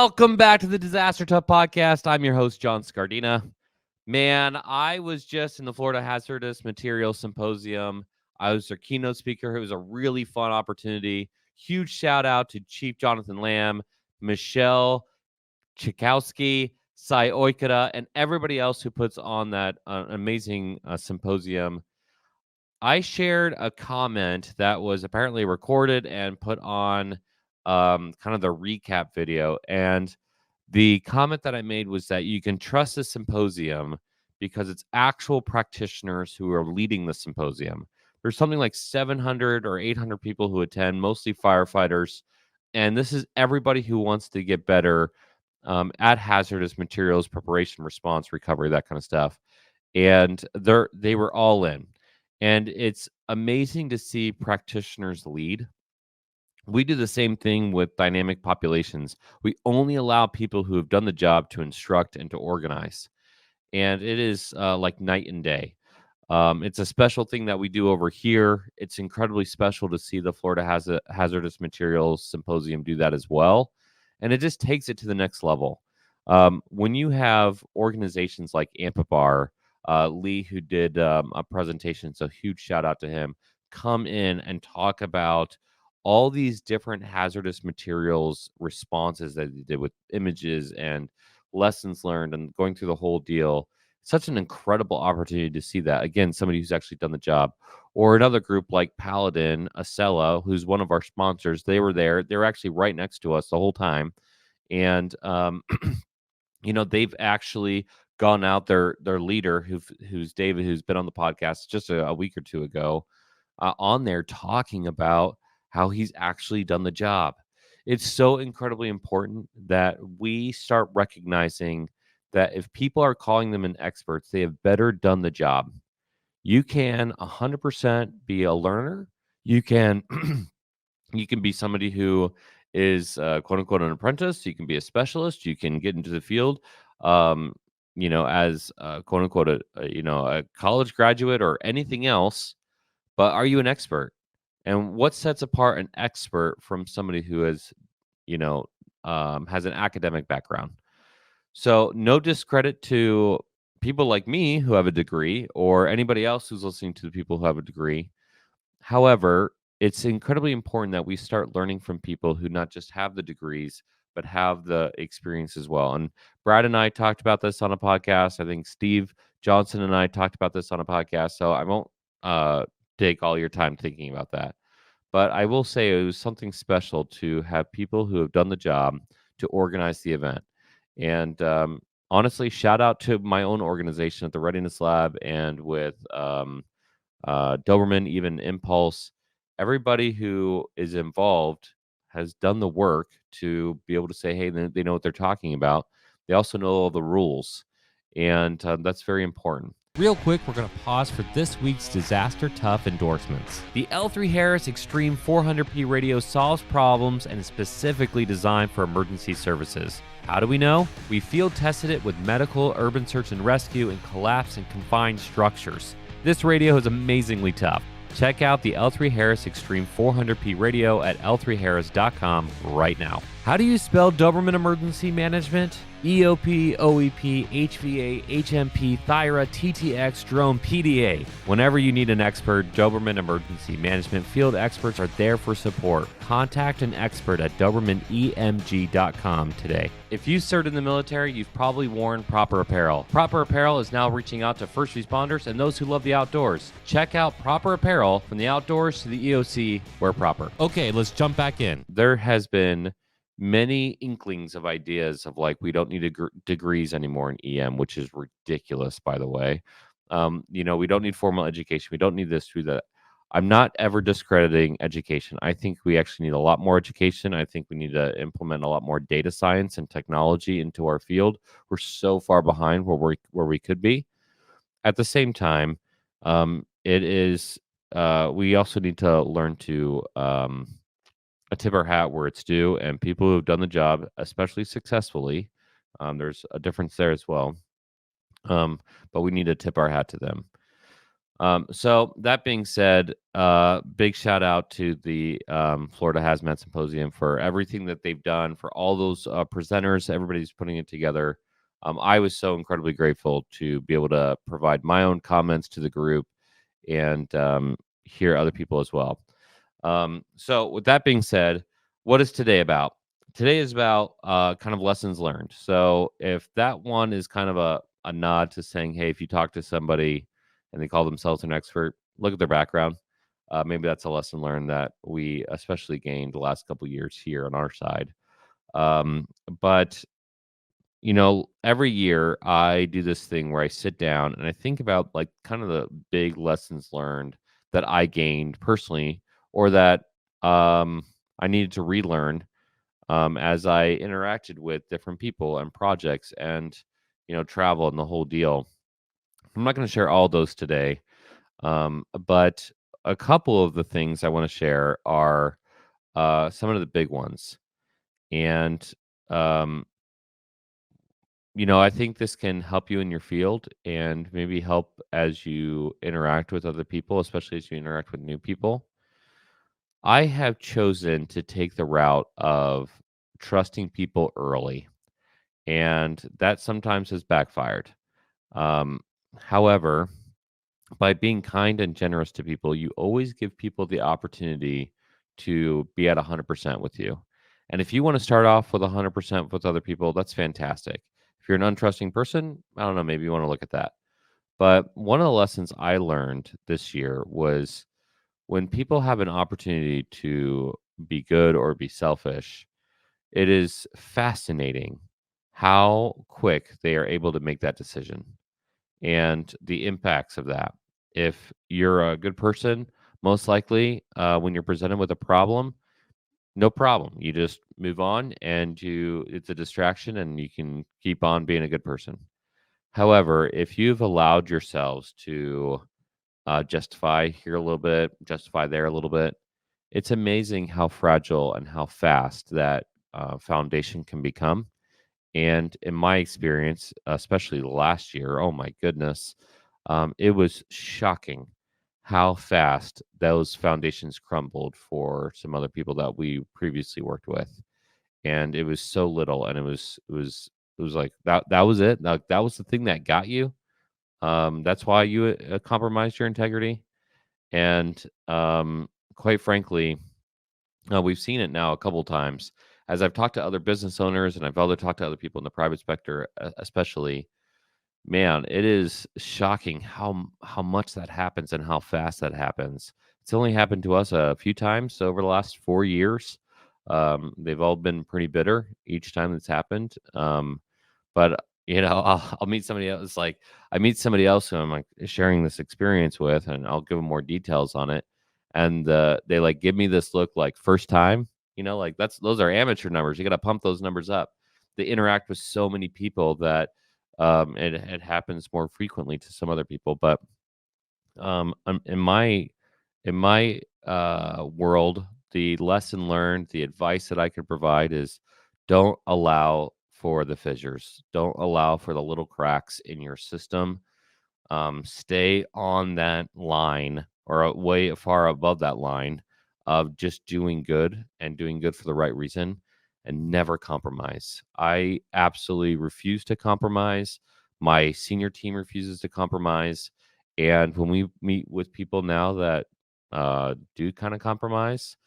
Welcome back to the Disaster Tough Podcast. I'm your host, John Scardena. Man, I was just in the Florida Hazardous Materials Symposium. I was their keynote speaker. It was a really fun opportunity. Huge shout out to Chief Jonathan Lamb, Michelle Chikowski, Sai Oikada, and everybody else who puts on that amazing symposium. I shared a comment that was apparently recorded and put on kind of the recap video. And the comment that I made was that you can trust the symposium because it's actual practitioners who are leading the symposium. There's something like 700 or 800 people who attend, mostly firefighters. And this is everybody who wants to get better at hazardous materials preparation, response, recovery, that kind of stuff. And they were all in. And it's amazing to see practitioners lead. We do the same thing with dynamic populations. We only allow people who have done the job to instruct and to organize. And it is like night and day. It's a special thing that we do over here. It's incredibly special to see the Florida Hazardous Materials Symposium do that as well. And it just takes it to the next level. When you have organizations like Amphibar, Lee, who did a presentation, so huge shout out to him, come in and talk about all these different hazardous materials responses that they did with images and lessons learned and going through the whole deal. Such an incredible opportunity to see that. Again, somebody who's actually done the job. Or another group like Paladin, Acela, who's one of our sponsors. They were there. They were actually right next to us the whole time. And, they've actually gone out, their leader, who's David, who's been on the podcast just a week or two ago, on there talking about how he's actually done the job. It's so incredibly important that we start recognizing that if people are calling them an expert, they have better done the job. You can 100% be a learner. You can you can be somebody who is quote unquote an apprentice. You can be a specialist. You can get into the field, as quote unquote a college graduate or anything else. But are you an expert? And what sets apart an expert from somebody who has has an academic background? So no discredit to people like me who have a degree or anybody else who's listening to the people who have a degree. However, it's incredibly important that we start learning from people who not just have the degrees, but have the experience as well. And Brad and I talked about this on a podcast. I think Steve Johnson and I talked about this on a podcast. So I won't take all your time thinking about that. But I will say it was something special to have people who have done the job to organize the event. And honestly, shout out to my own organization at the Readiness Lab and with Doberman, even Impulse. Everybody who is involved has done the work to be able to say, hey, they know what they're talking about. They also know all the rules. And that's very important. Real quick, we're going to pause for this week's Disaster Tough endorsements. The L3 Harris Extreme 400p radio solves problems and is specifically designed for emergency services. How do we know? We field tested it with medical, urban search and rescue, and collapse and confined structures. This radio is amazingly tough. Check out the L3 Harris Extreme 400p radio at l3harris.com right now. How do you spell Doberman Emergency Management? EOP, OEP, HVA, HMP, Thyra, TTX, Drone, PDA. Whenever you need an expert, Doberman Emergency Management field experts are there for support. Contact an expert at DobermanEMG.com today. If you served in the military, you've probably worn Proper Apparel. Proper Apparel is now reaching out to first responders and those who love the outdoors. Check out Proper Apparel. From the outdoors to the EOC, wear proper. Okay, let's jump back in. There has been many inklings of ideas of like, we don't need degrees anymore in EM, which is ridiculous, by the way. We don't need formal education. We don't need this, do that. I'm not ever discrediting education. I think we actually need a lot more education. I think we need to implement a lot more data science and technology into our field. We're so far behind where we could be. At the same time, we also need to learn to tip our hat where it's due, and people who have done the job, especially successfully, there's a difference there as well. But we need to tip our hat to them. So that being said, big shout out to the Florida HazMat Symposium for everything that they've done, for all those presenters, everybody's putting it together. I was so incredibly grateful to be able to provide my own comments to the group and hear other people as well. So with that being said, what is today about? Today is about kind of lessons learned. So if that one is kind of a nod to saying, hey, if you talk to somebody and they call themselves an expert, look at their background. Maybe that's a lesson learned that we especially gained the last couple of years here on our side. But every year I do this thing where I sit down and I think about like kind of the big lessons learned that I gained personally or that I needed to relearn as I interacted with different people and projects and, travel and the whole deal. I'm not going to share all those today, but a couple of the things I want to share are some of the big ones. And, um, I think this can help you in your field and maybe help as you interact with other people, especially as you interact with new people. I have chosen to take the route of trusting people early, and that sometimes has backfired. Um, However, by being kind and generous to people, you always give people the opportunity to be at 100% with you. And if you want to start off with 100% with other people, that's fantastic. If you're an untrusting person, I don't know, maybe you want to look at that. But one of the lessons I learned this year was when people have an opportunity to be good or be selfish, it is fascinating how quick they are able to make that decision and the impacts of that. If you're a good person, most likely when you're presented with a problem, no problem. You just move on and it's a distraction and you can keep on being a good person. However, if you've allowed yourselves to justify here a little bit, justify there a little bit, it's amazing how fragile and how fast that foundation can become. And in my experience, especially last year, oh my goodness, it was shocking how fast those foundations crumbled for some other people that we previously worked with. And it was so little, and it was like that was it. That was the thing that got you. That's why you compromised your integrity. And quite frankly, we've seen it now a couple times as I've talked to other business owners and I've other talked to other people in the private sector, especially. Man, it is shocking how much that happens and how fast that happens. It's only happened to us a few times over the last 4 years. They've all been pretty bitter each time it's happened. But I'll meet somebody else. Like I meet somebody else who I'm like sharing this experience with, and I'll give them more details on it. And they like give me this look like first time. Like those are amateur numbers. You got to pump those numbers up. They interact with so many people that it happens more frequently to some other people. But in my world, the lesson learned, the advice that I could provide is don't allow for the fissures. Don't allow for the little cracks in your system. Stay on that line or way far above that line of just doing good and doing good for the right reason and never compromise. I absolutely refuse to compromise. My senior team refuses to compromise. And when we meet with people now that do kind of compromise,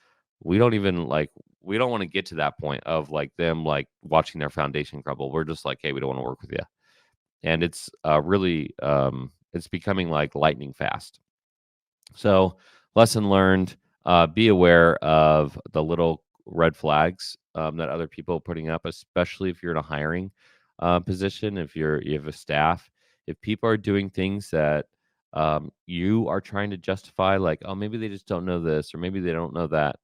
we don't even like, we don't want to get to that point of like them like watching their foundation crumble. We're just like, hey, we don't want to work with you. And it's really it's becoming like lightning fast. So lesson learned, be aware of the little red flags that other people are putting up, especially if you're in a hiring position, if you have a staff. If people are doing things that you are trying to justify, like, oh, maybe they just don't know this or maybe they don't know that,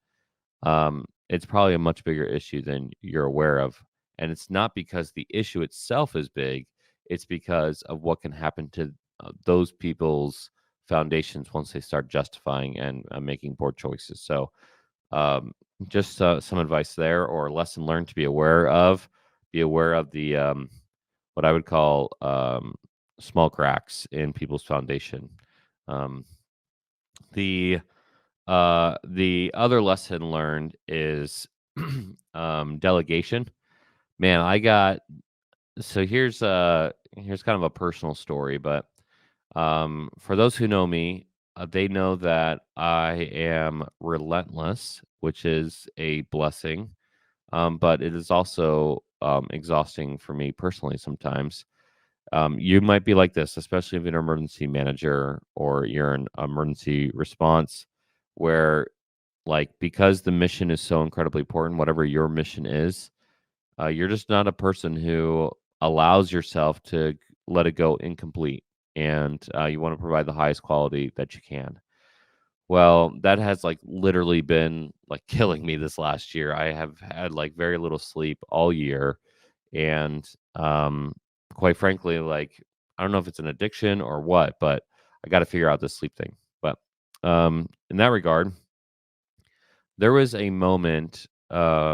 it's probably a much bigger issue than you're aware of. And it's not because the issue itself is big, it's because of what can happen to those people's foundations once they start justifying and making poor choices. So, um, just some advice there, or a lesson learned to be aware of. Be aware of the what I would call small cracks in people's foundation. The other lesson learned is delegation. Man, here's kind of a personal story, but for those who know me, they know that I am relentless, which is a blessing, but it is also exhausting for me personally sometimes. You might be like this, especially if you're an emergency manager or you're an emergency response, where like because the mission is so incredibly important, whatever your mission is, you're just not a person who allows yourself to let it go incomplete, and you want to provide the highest quality that you can. Well, that has like literally been like killing me this last year. I have had like very little sleep all year, and quite frankly, like I don't know if it's an addiction or what, but I got to figure out this sleep thing. But in that regard, there was a moment a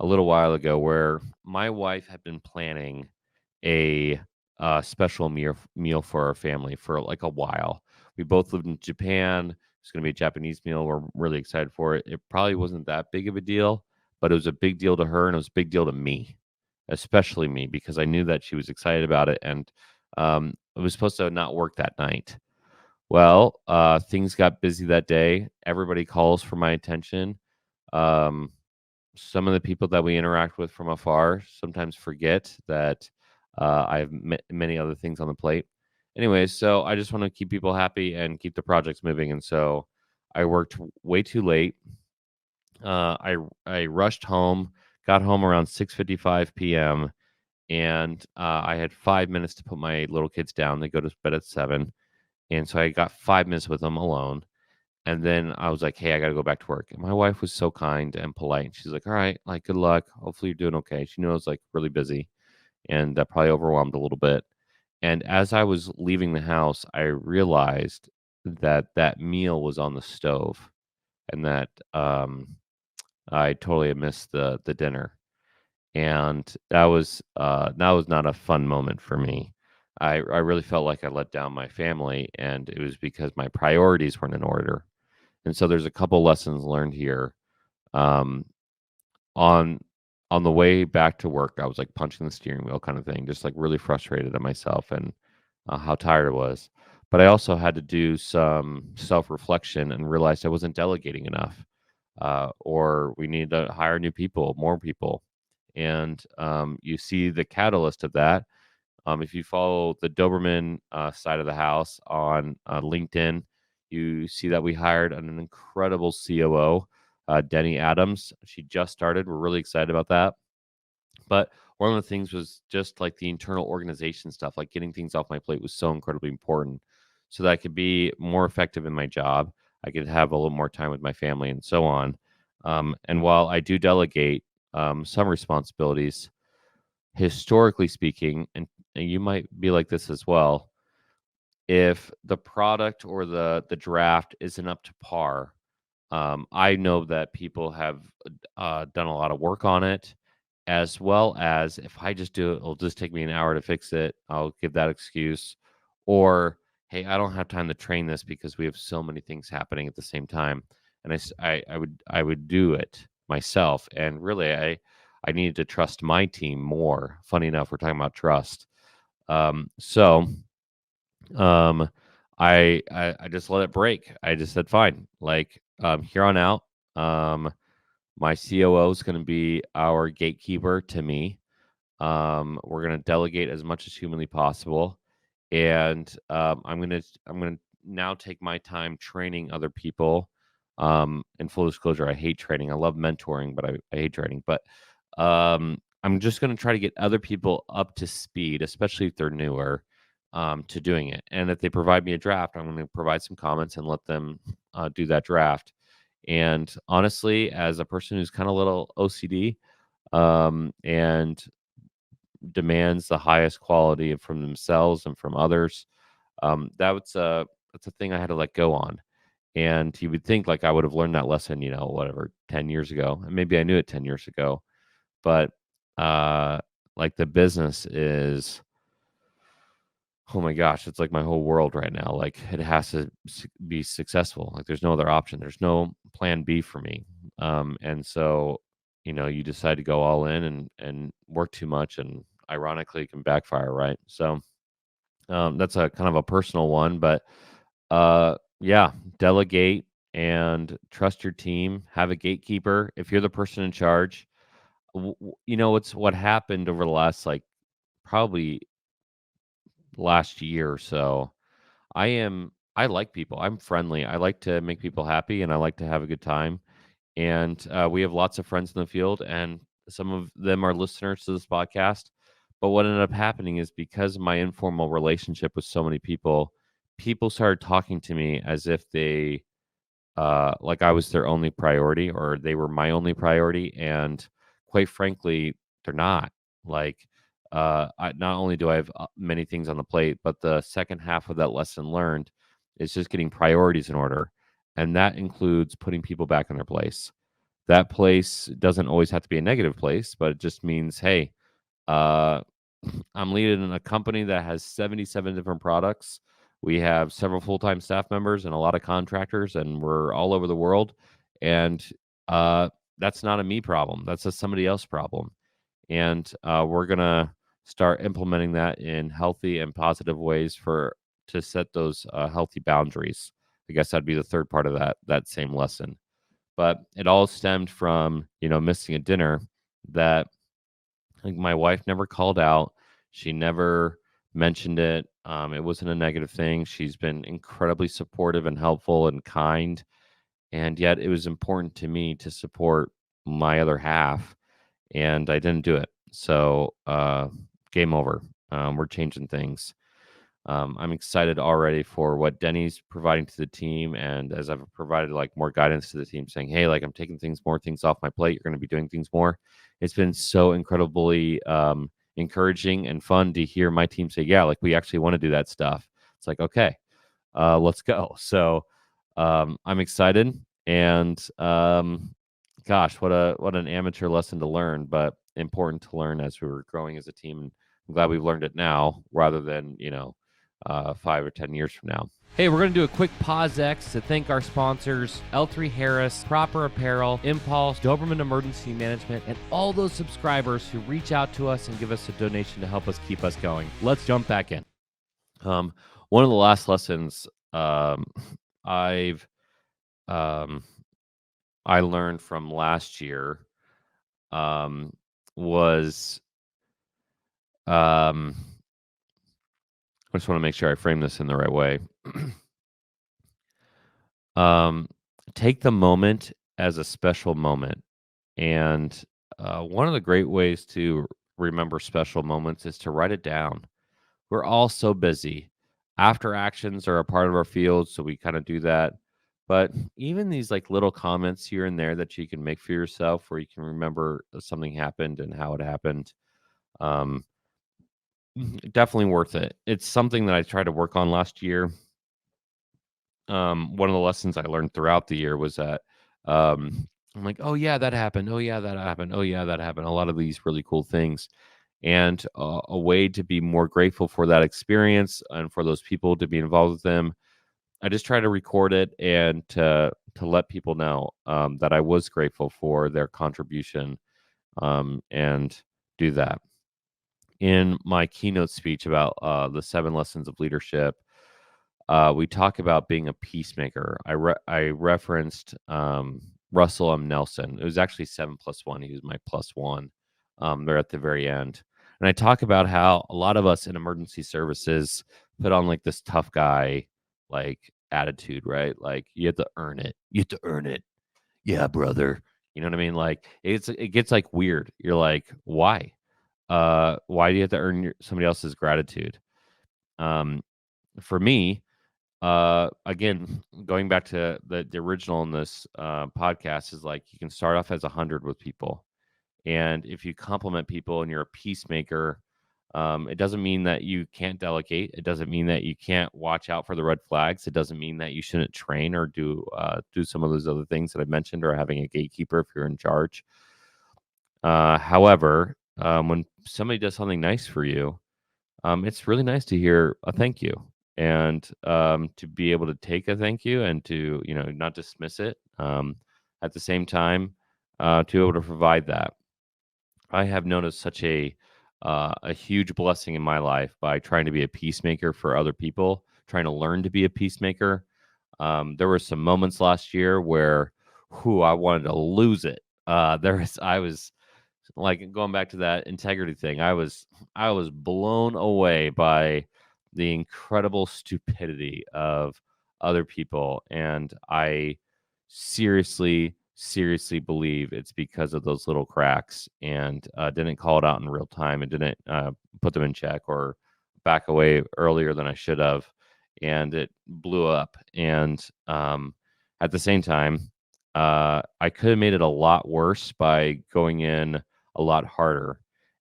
little while ago where my wife had been planning a special meal for our family for like a while. We both lived in Japan. It's going to be a Japanese meal. We're really excited for it. It probably wasn't that big of a deal, but it was a big deal to her, and it was a big deal to me, especially me, because I knew that she was excited about it, and it was supposed to not work that night. Well, things got busy that day. Everybody calls for my attention. Um, some of the people that we interact with from afar sometimes forget that I have many other things on the plate. Anyways, so I just want to keep people happy and keep the projects moving, and so I worked way too late. I rushed home, got home around 6:55 p.m., and I had 5 minutes to put my little kids down. They go to bed at 7, and so I got 5 minutes with them alone. And then I was like, "Hey, I gotta go back to work." And my wife was so kind and polite. She's like, "All right, like, good luck. Hopefully you're doing okay." She knew I was like really busy and probably overwhelmed a little bit. And as I was leaving the house, I realized that that meal was on the stove, and that I totally had missed the dinner. And that was not a fun moment for me. I really felt like I let down my family, and it was because my priorities weren't in order. And so there's a couple lessons learned here. Um, on on the way back to work, I was like punching the steering wheel kind of thing, just like really frustrated at myself and how tired I was. But I also had to do some self reflection and realized I wasn't delegating enough, or we need to hire new people, more people. And you see the catalyst of that if you follow the Doberman side of the house on LinkedIn, you see that we hired an incredible COO, Denny Adams. She just started. We're really excited about that. But one of the things was just like the internal organization stuff, like getting things off my plate was so incredibly important so that I could be more effective in my job. I could have a little more time with my family and so on. And while I do delegate some responsibilities, historically speaking, and you might be like this as well, if the product or the draft isn't up to par, I know that people have done a lot of work on it, as well as if I just do it, it'll just take me an hour to fix it. I'll give that excuse, or hey, I don't have time to train this because we have so many things happening at the same time, and I would do it myself, and really I needed to trust my team more. Funny enough, we're talking about trust. So um, I just let it break. I just said, fine. Like here on out, my COO is going to be our gatekeeper to me. We're going to delegate as much as humanly possible, and I'm gonna now take my time training other people. In full disclosure, I hate training. I love mentoring, but I hate training. But I'm just going to try to get other people up to speed, especially if they're newer, to doing it. And if they provide me a draft, I'm going to provide some comments and let them do that draft. And honestly, as a person who's kind of a little OCD and demands the highest quality from themselves and from others, that's a thing I had to let go on. And you would think like I would have learned that lesson, whatever, 10 years ago. And maybe I knew it 10 years ago. But like the business is oh my gosh, it's like my whole world right now. Like it has to be successful. Like there's no other option. There's no plan B for me. And so, you decide to go all in and work too much, and ironically, it can backfire, right? So, that's a kind of a personal one, but yeah, delegate and trust your team. Have a gatekeeper if you're the person in charge. It's what happened over the last probably last year or so. I like people. I'm friendly. I like to make people happy and I like to have a good time. And we have lots of friends in the field, and some of them are listeners to this podcast. But what ended up happening is because of my informal relationship with so many people started talking to me as if they like I was their only priority or they were my only priority. And quite frankly, they're not. Like, not only do I have many things on the plate, but the second half of that lesson learned is just getting priorities in order. And that includes putting people back in their place. That place doesn't always have to be a negative place, but it just means, hey, uh, I'm leading in a company that has 77 different products. We have several full-time staff members and a lot of contractors, and we're all over the world. And uh, that's not a me problem. That's a somebody else problem. And we're gonna start implementing that in healthy and positive ways to set those healthy boundaries. I guess that'd be the third part of that same lesson. But it all stemmed from missing a dinner that like my wife never called out. She never mentioned it. It wasn't a negative thing. She's been incredibly supportive and helpful and kind. And yet it was important to me to support my other half. And I didn't do it. So game over. We're changing things. I'm excited already for what Denny's providing to the team, and as I've provided more guidance to the team, saying, "Hey, I'm taking more things off my plate. You're going to be doing things more." It's been so incredibly encouraging and fun to hear my team say, "Yeah, we actually want to do that stuff." It's like, okay, let's go. So I'm excited, and gosh, what an amateur lesson to learn, but important to learn as we were growing as a team. And I'm glad we've learned it now rather than 5 or 10 years from now. Hey, we're going to do a quick pause X to thank our sponsors, L3 Harris, Proper Apparel, Impulse, Doberman Emergency Management, and all those subscribers who reach out to us and give us a donation to help us keep us going. Let's jump back in. One of the last lessons I've I learned from last year was I just want to make sure I frame this in the right way. Take the moment as a special moment. And one of the great ways to remember special moments is to write it down. We're all so busy. After actions are a part of our field, so we kind of do that. But even these little comments here and there that you can make for yourself, where you can remember something happened and how it happened, um, definitely worth it. It's something that I tried to work on last year. One of the lessons I learned throughout the year was that I'm like, oh yeah, that happened. Oh yeah, that happened. Oh yeah, that happened. A lot of these really cool things, and a way to be more grateful for that experience and for those people to be involved with them. I just try to record it and to let people know that I was grateful for their contribution, and do that. In my keynote speech about the 7 lessons of leadership, we talk about being a peacemaker. I referenced Russell M. Nelson. It was actually 7+1. He was my +1. They're at the very end. And I talk about how a lot of us in emergency services put on this tough guy attitude, right? Like you have to earn it. You have to earn it. Yeah, brother. You know what I mean? It gets weird. You're like, why? Why do you have to earn somebody else's gratitude? For me, again, going back to the original in this podcast is you can start off as 100 with people, and if you compliment people and you're a peacemaker, it doesn't mean that you can't delegate. It doesn't mean that you can't watch out for the red flags. It doesn't mean that you shouldn't train or do some of those other things that I mentioned, or having a gatekeeper if you're in charge. However, when somebody does something nice for you, it's really nice to hear a thank you and to be able to take a thank you and to not dismiss it. At the same time, to be able to provide that. I have noticed such a huge blessing in my life by trying to be a peacemaker for other people, trying to learn to be a peacemaker. There were some moments last year where, I wanted to lose it. I was like going back to that integrity thing. I was blown away by the incredible stupidity of other people, and I seriously believe it's because of those little cracks, and didn't call it out in real time, and didn't put them in check or back away earlier than I should have, and it blew up. And at the same time, I could have made it a lot worse by going in a lot harder.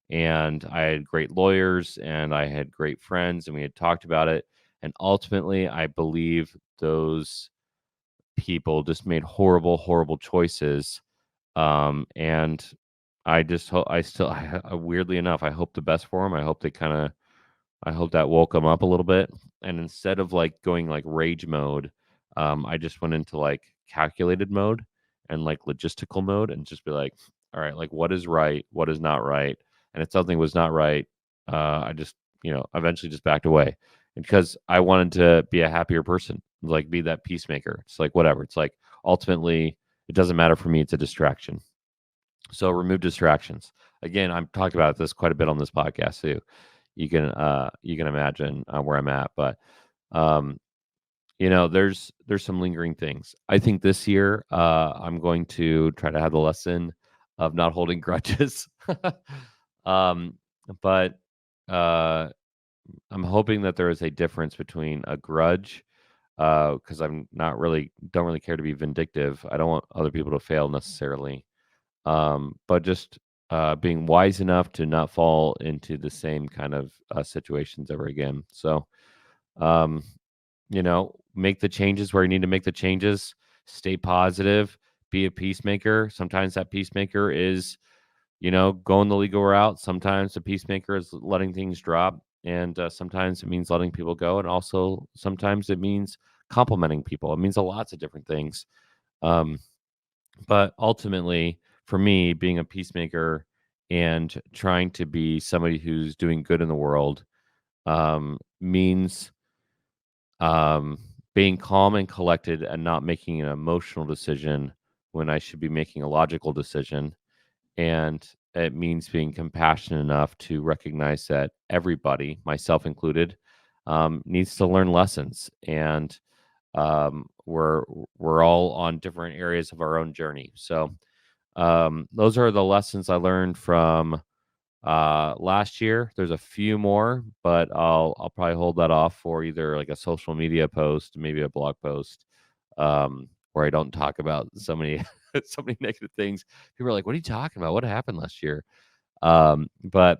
And I had great lawyers and I had great friends, and we had talked about it. And ultimately, I believe those people just made horrible choices. And I just hope, weirdly enough, I hope the best for them. I hope that woke them up a little bit. And instead of like going like rage mode, I just went into like calculated mode and like logistical mode, and just be like, all right, like what is right, what is not right. And if something was not right, I just, eventually just backed away. And because I wanted to be a happier person, like be that peacemaker. It's like, whatever. It's like, ultimately, it doesn't matter for me. It's a distraction. So remove distractions. Again, I'm talking about this quite a bit on this podcast too. You can imagine where I'm at, but um, there's some lingering things. I think this year I'm going to try to have the lesson of not holding grudges. um, but uh, I'm hoping that there is a difference between a grudge, because I'm not really don't really care to be vindictive. I don't want other people to fail necessarily, but just being wise enough to not fall into the same kind of situations ever again. So, um, make the changes where you need to make the changes. Stay positive. Be a peacemaker. Sometimes that peacemaker is, going the legal route. Sometimes the peacemaker is letting things drop, and sometimes it means letting people go, and also sometimes it means complimenting people. It means a lots of different things. Um, but ultimately, for me, being a peacemaker and trying to be somebody who's doing good in the world means um, being calm and collected and not making an emotional decision when I should be making a logical decision. And it means being compassionate enough to recognize that everybody, myself included, needs to learn lessons. And we're all on different areas of our own journey. So those are the lessons I learned from last year. There's a few more, but I'll probably hold that off for either like a social media post, maybe a blog post, where I don't talk about so many so many negative things. People are like, "What are you talking about? What happened last year?" But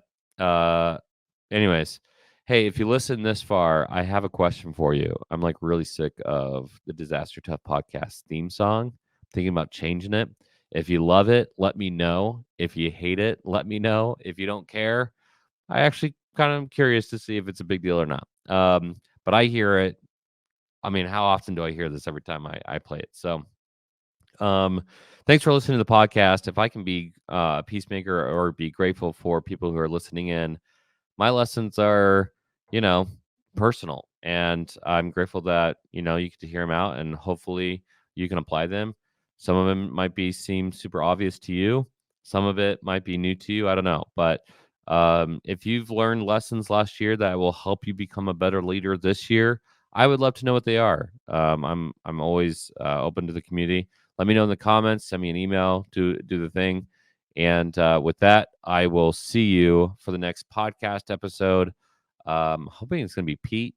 anyways, hey, if you listen this far, I have a question for you. I'm like really sick of the Disaster Tough podcast theme song. Thinking about changing it. If you love it, let me know. If you hate it, let me know. If you don't care, I actually kind of curious to see if it's a big deal or not. But I hear it. I mean, how often do I hear this every time I play it? So, um, thanks for listening to the podcast. If I can be a peacemaker or be grateful for people who are listening in, my lessons are, you know, personal, and I'm grateful that you get to hear them out, and hopefully you can apply them. Some of them might be seem super obvious to you. Some of it might be new to you. I don't know, but if you've learned lessons last year that will help you become a better leader this year, I would love to know what they are. I'm always open to the community. Let me know in the comments. Send me an email. Do the thing. And with that, I will see you for the next podcast episode. Hoping it's going to be Pete.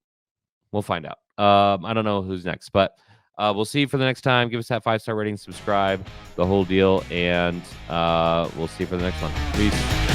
We'll find out. I don't know who's next, but we'll see you for the next time. Give us that 5-star rating, subscribe, the whole deal, and we'll see you for the next one. Peace.